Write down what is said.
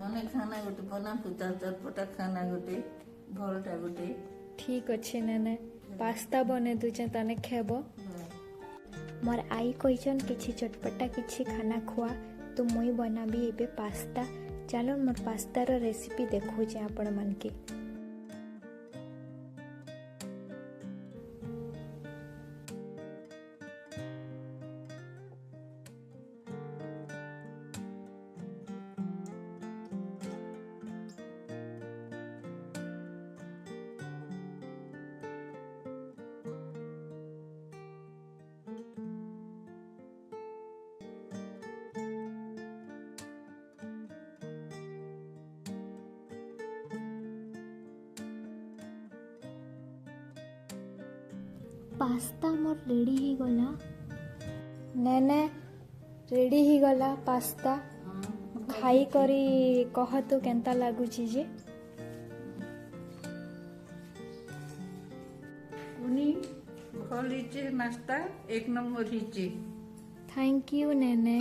मने खाना गोटे बना पुता चटपटा खाना गोटे भलटा गोटे ठीक अच्छे नेने पास्ता बने दूचे तने खेब मोर आई कहीचन किछि चटपटा किछि खाना खुआ तो मुई बनाबी एबे पास्ता चलो मोर पास्तार रेसिपी देखौचे आपण मन के। पास्ता मोर रेडी ही गला नेने रेडी ही गला पास्ता खाई करी कह तो केंता लागुची जे उनी भल नाश्ता एक नंबर हिचे। Thank you Nene.